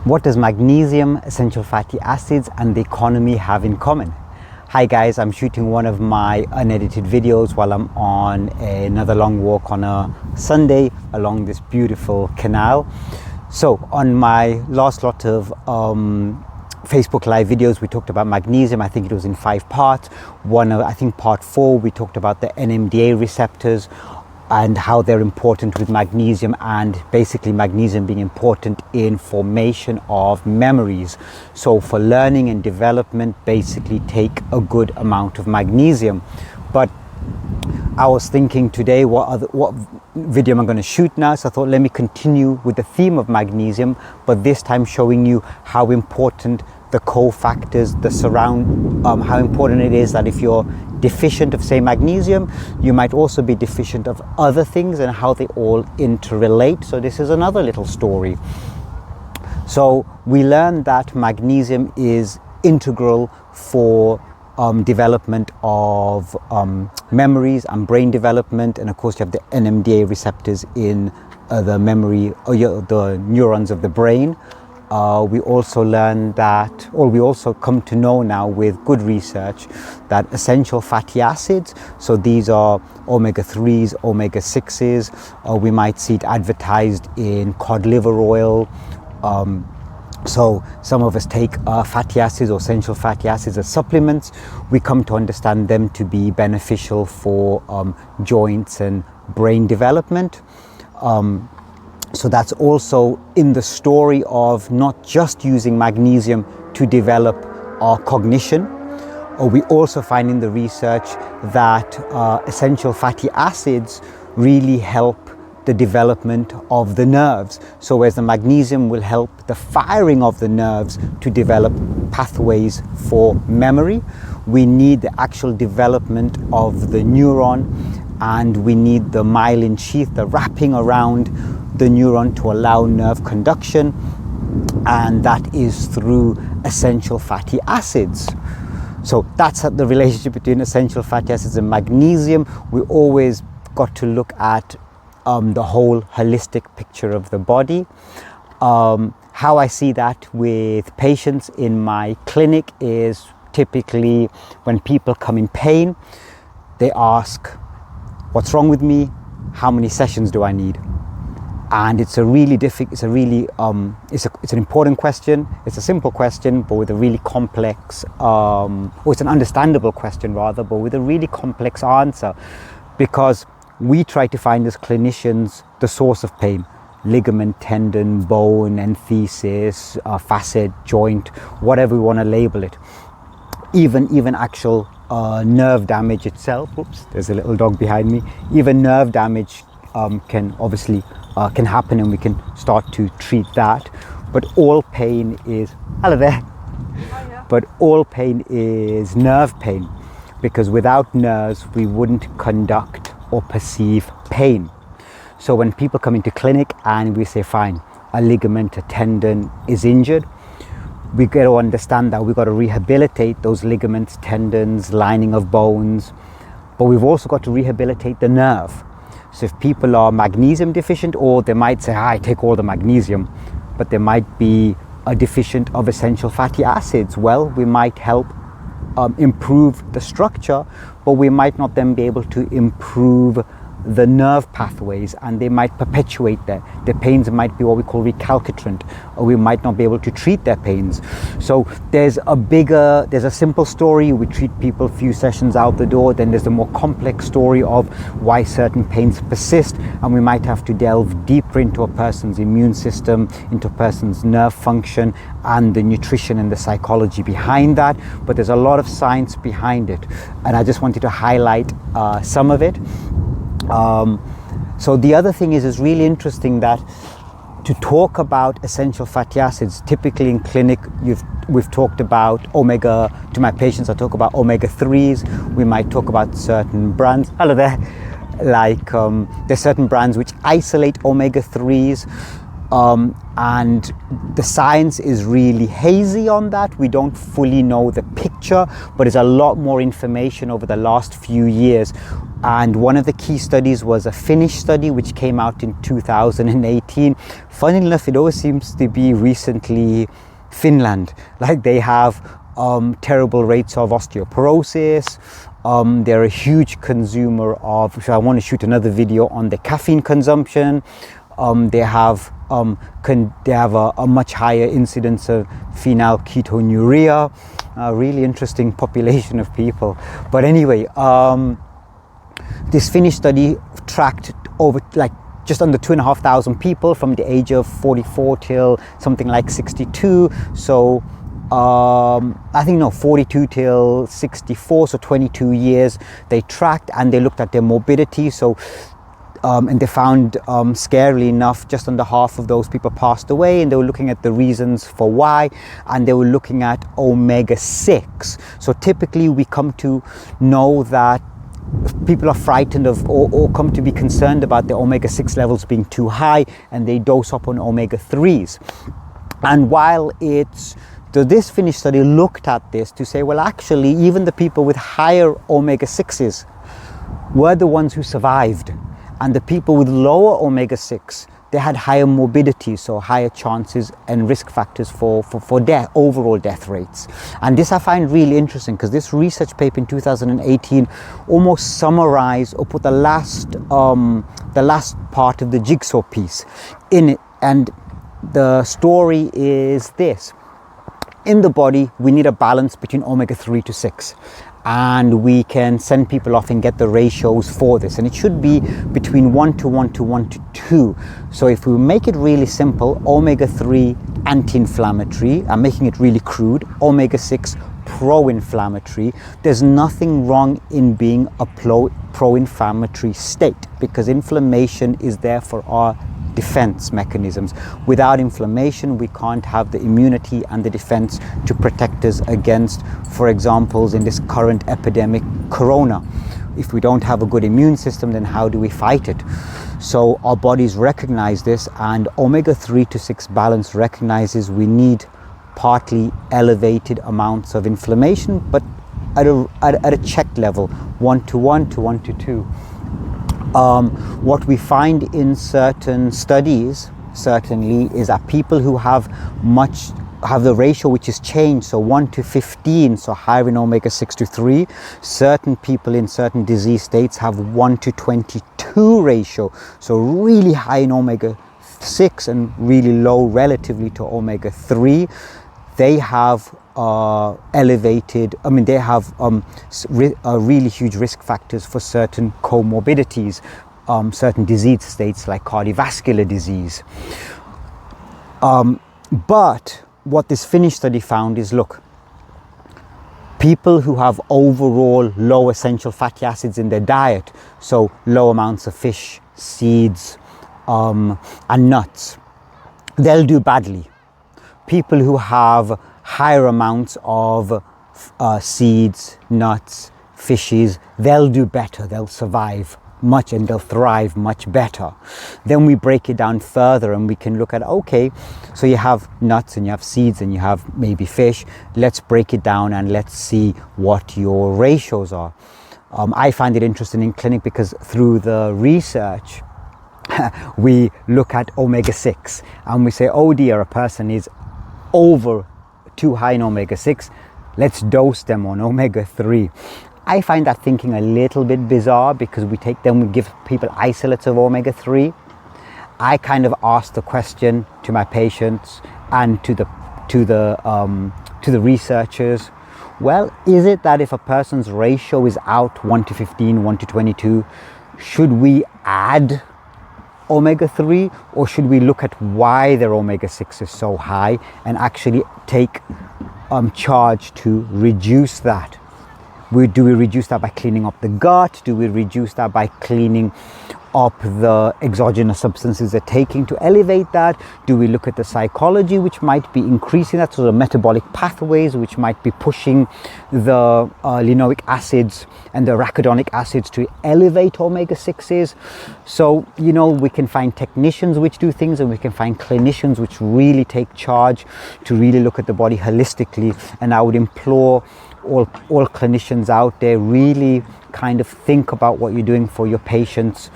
What does magnesium, essential fatty acids, and the economy have in common? Hi guys, I'm shooting one of my unedited videos while I'm on another long walk on a Sunday along this beautiful canal. So on my last lot of Facebook live videos, we talked about magnesium. I think it was in 5 parts. I think part 4, we talked about the NMDA receptors and how they're important with magnesium, and basically magnesium being important in formation of memories. So for learning and development, basically take a good amount of magnesium. But I was thinking today, what video am I going to shoot now? So I thought, let me continue with the theme of magnesium, but this time showing you how important the cofactors, how important it is that if you're deficient of, say, magnesium, you might also be deficient of other things, and how they all interrelate. So this is another little story. So we learned that magnesium is integral for development of memories and brain development, and of course you have the NMDA receptors in the memory, the neurons of the brain. We also learned that, or we also come to know now with good research, that essential fatty acids, so these are omega-3s, omega-6s, we might see it advertised in cod liver oil. So some of us take fatty acids or essential fatty acids as supplements. We come to understand them to be beneficial for joints and brain development. So that's also in the story of not just using magnesium to develop our cognition. We also find in the research that essential fatty acids really help the development of the nerves. So whereas the magnesium will help the firing of the nerves to develop pathways for memory, we need the actual development of the neuron, and we need the myelin sheath, the wrapping around the neuron to allow nerve conduction, and that is through essential fatty acids. So that's the relationship between essential fatty acids and magnesium. We always got to look at the whole holistic picture of the body. How I see that with patients in my clinic is typically when people come in pain, they ask, what's wrong with me? How many sessions do I need? And it's a really it's an important question. It's a simple question, but with a really complex, or it's an understandable question rather, but with a really complex answer, because we try to find as clinicians the source of pain: ligament, tendon, bone, enthesis, facet, joint, whatever we want to label it. Even actual nerve damage itself. Oops, there's a little dog behind me. Even nerve damage can obviously can happen, and we can start to treat that. But all pain is, hello there. Hiya. But all pain is nerve pain, because without nerves we wouldn't conduct or perceive pain. So when people come into clinic and we say, fine, a ligament, a tendon is injured, we got to understand that we've got to rehabilitate those ligaments, tendons, lining of bones, but we've also got to rehabilitate the nerve. So if people are magnesium deficient, or they might say, I take all the magnesium, but they might be deficient of essential fatty acids, well, we might help improve the structure, but we might not then be able to improve the nerve pathways, and they might perpetuate their pains. Might be what we call recalcitrant, or we might not be able to treat their pains. So there's a simple story, we treat people a few sessions out the door. Then there's the more complex story of why certain pains persist, and we might have to delve deeper into a person's immune system, into a person's nerve function, and the nutrition and the psychology behind that. But there's a lot of science behind it, and I just wanted to highlight some of it. So the other thing is, it's really interesting that to talk about essential fatty acids, typically in clinic, we've talked about to my patients, I talk about omega-3s. We might talk about certain brands. Hello there. Like there's certain brands which isolate omega-3s. and the science is really hazy on that. We don't fully know the picture, but there's a lot more information over the last few years. And one of the key studies was a Finnish study which came out in 2018. Funnily enough, it always seems to be recently Finland. Like, they have terrible rates of osteoporosis. They're a huge consumer of, so I want to shoot another video on the caffeine consumption. They have a much higher incidence of phenylketonuria. A really interesting population of people. But anyway, this Finnish study tracked over just under 2,500 people from the age of 44 till something like 62. So I think 42 till 64, so 22 years they tracked, and they looked at their morbidity. So and they found, scarily enough, just under half of those people passed away, and they were looking at the reasons for why, and they were looking at omega-6. So typically we come to know that people are frightened of or come to be concerned about the omega-6 levels being too high, and they dose up on omega-3s. And while this Finnish study looked at this to say, well, actually, even the people with higher omega-6s were the ones who survived. And the people with lower omega-6, they had higher morbidity, so higher chances and risk factors for death, overall death rates. And this I find really interesting, because this research paper in 2018 almost summarized or put the last part of the jigsaw piece in it. And the story is this. In the body, we need a balance between omega-3 to 6. And we can send people off and get the ratios for this. And it should be between 1 to 1 to 1 to 2. So if we make it really simple, omega-3 anti-inflammatory, I'm making it really crude, omega-6 pro-inflammatory. There's nothing wrong in being a pro-inflammatory state, because inflammation is there for our defense mechanisms. Without inflammation, we can't have the immunity and the defense to protect us against, for example, in this current epidemic, corona. If we don't have a good immune system, then how do we fight it? So our bodies recognize this, and omega-3 to 6 balance recognizes we need partly elevated amounts of inflammation, but at a checked level, 1 to 1 to 1 to 2. What we find in certain studies, certainly, is that people who have the ratio which is changed, so 1 to 15, so higher in omega-6 to 3. Certain people in certain disease states have 1 to 22 ratio, so really high in omega-6 and really low relatively to omega-3. They have they have really huge risk factors for certain comorbidities, certain disease states like cardiovascular disease. But what this Finnish study found is, look, people who have overall low essential fatty acids in their diet, so low amounts of fish, seeds, and nuts, they'll do badly. People who have higher amounts of seeds, nuts, fishes, they'll do better, they'll survive much and they'll thrive much better. Then we break it down further and we can look at, okay, so you have nuts and you have seeds and you have maybe fish. Let's break it down and let's see what your ratios are. I find it interesting in clinic because through the research, we look at omega-6 and we say, oh dear, a person is over too high in omega-6, let's dose them on omega-3. I find that thinking a little bit bizarre because we give people isolates of omega-3. I kind of ask the question to my patients and to the researchers, well, is it that if a person's ratio is out 1 to 15, 1 to 22, should we add omega-3, or should we look at why their omega-6 is so high and actually take charge to reduce that? Do we reduce that by cleaning up the gut? Do we reduce that by cleaning up the exogenous substances they're taking to elevate that? Do we look at the psychology, which might be increasing that, so the metabolic pathways which might be pushing the linoleic acids and the arachidonic acids to elevate omega-6s? So, you know, we can find technicians which do things, and we can find clinicians which really take charge to really look at the body holistically. And I would implore all clinicians out there, really kind of think about what you're doing for your patients.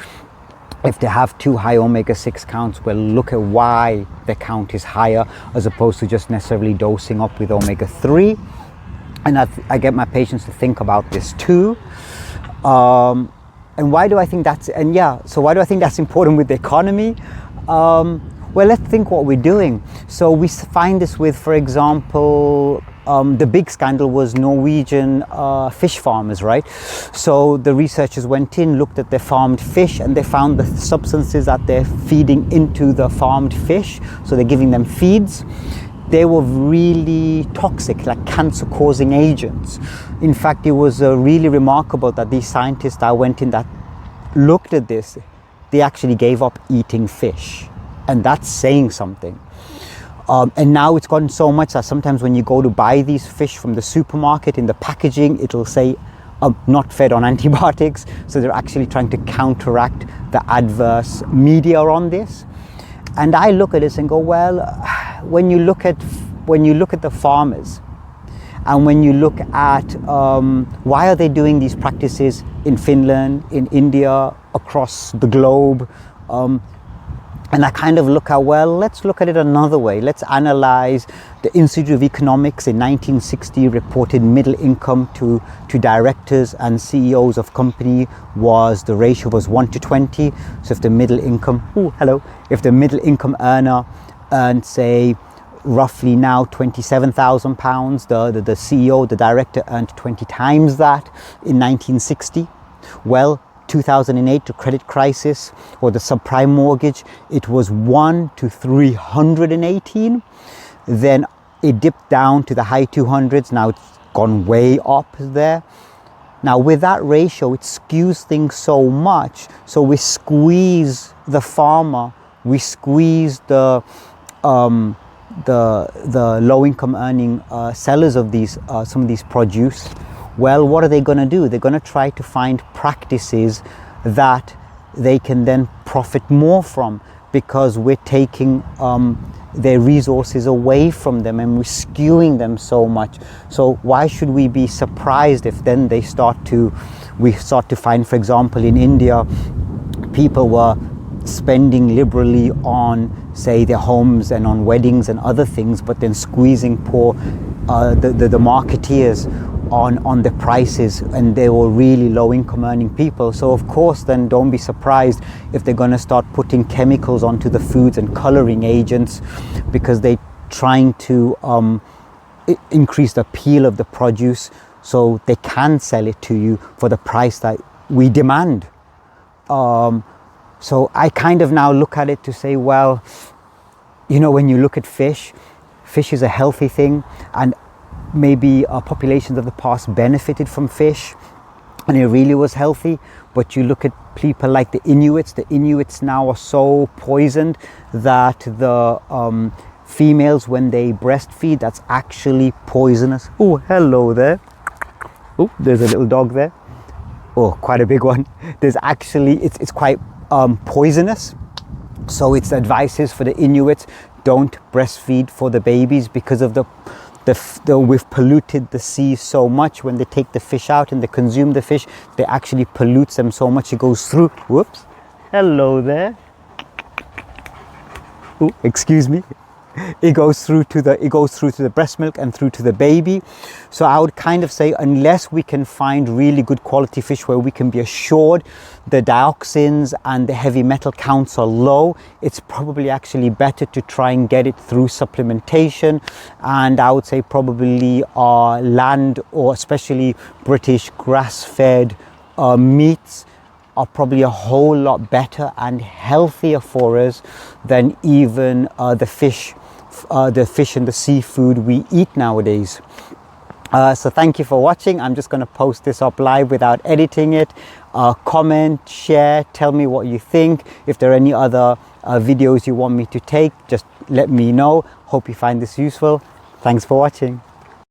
If they have too high omega-6 counts, well, look at why the count is higher, as opposed to just necessarily dosing up with omega-3. And I get my patients to think about this too. And why do I think that's, so why do I think that's important with the economy? Well, let's think what we're doing. So we find this with, for example, the big scandal was Norwegian fish farmers, right? So the researchers went in, looked at their farmed fish, and they found the substances that they're feeding into the farmed fish, so they're giving them feeds, they were really toxic, like cancer-causing agents. In fact, it was really remarkable that these scientists that went in that looked at this, they actually gave up eating fish. And that's saying something. And now it's gotten so much that sometimes when you go to buy these fish from the supermarket, in the packaging, it'll say not fed on antibiotics. So they're actually trying to counteract the adverse media on this. And I look at this and go, well, when you look at the farmers, and when you look at why are they doing these practices in Finland, in India, across the globe, and I kind of look at, well, let's look at it another way. Let's analyze. The Institute of Economics in 1960 reported middle income to directors and CEOs of company was, the ratio was 1 to 20. So if the middle income, if the middle income earner earned, say, roughly now £27,000, the CEO, the director earned 20 times that in 1960. Well, 2008, the credit crisis or the subprime mortgage, it was 1 to 318. Then it dipped down to the high 200s. Now it's gone way up there. Now with that ratio, it skews things so much. So we squeeze the farmer, we squeeze the low-income earning sellers of these some of these produce. Well, what are they going to do? They're going to try to find practices that they can then profit more from, because we're taking their resources away from them and we're skewing them so much. So why should we be surprised if then we start to find, for example, in India, people were spending liberally on, say, their homes and on weddings and other things, but then squeezing the marketeers on the prices, and they were really low income earning people. So of course then don't be surprised if they're going to start putting chemicals onto the foods and coloring agents, because they're trying to increase the appeal of the produce so they can sell it to you for the price that we demand. So I kind of now look at it to say, well, you know, when you look at fish is a healthy thing, and maybe populations of the past benefited from fish and it really was healthy. But you look at people like the Inuits now are so poisoned that the females, when they breastfeed, that's actually poisonous. Oh, hello there. Oh, there's a little dog there. Oh, quite a big one. There's actually, it's quite poisonous. So its advice is for the Inuits, don't breastfeed for the babies, because of we've polluted the sea so much. When they take the fish out and they consume the fish, they actually pollute them so much it goes through. Whoops. Hello there. Oh, excuse me. It goes through to the breast milk and through to the baby. So I would kind of say, unless we can find really good quality fish where we can be assured the dioxins and the heavy metal counts are low, it's probably actually better to try and get it through supplementation. And I would say probably land, or especially British grass-fed meats, are probably a whole lot better and healthier for us than even the fish and the seafood we eat nowadays. So thank you for watching. I'm just going to post this up live without editing it. comment, share, tell me what you think. If there are any other videos you want me to take, just let me know. Hope you find this useful. Thanks for watching.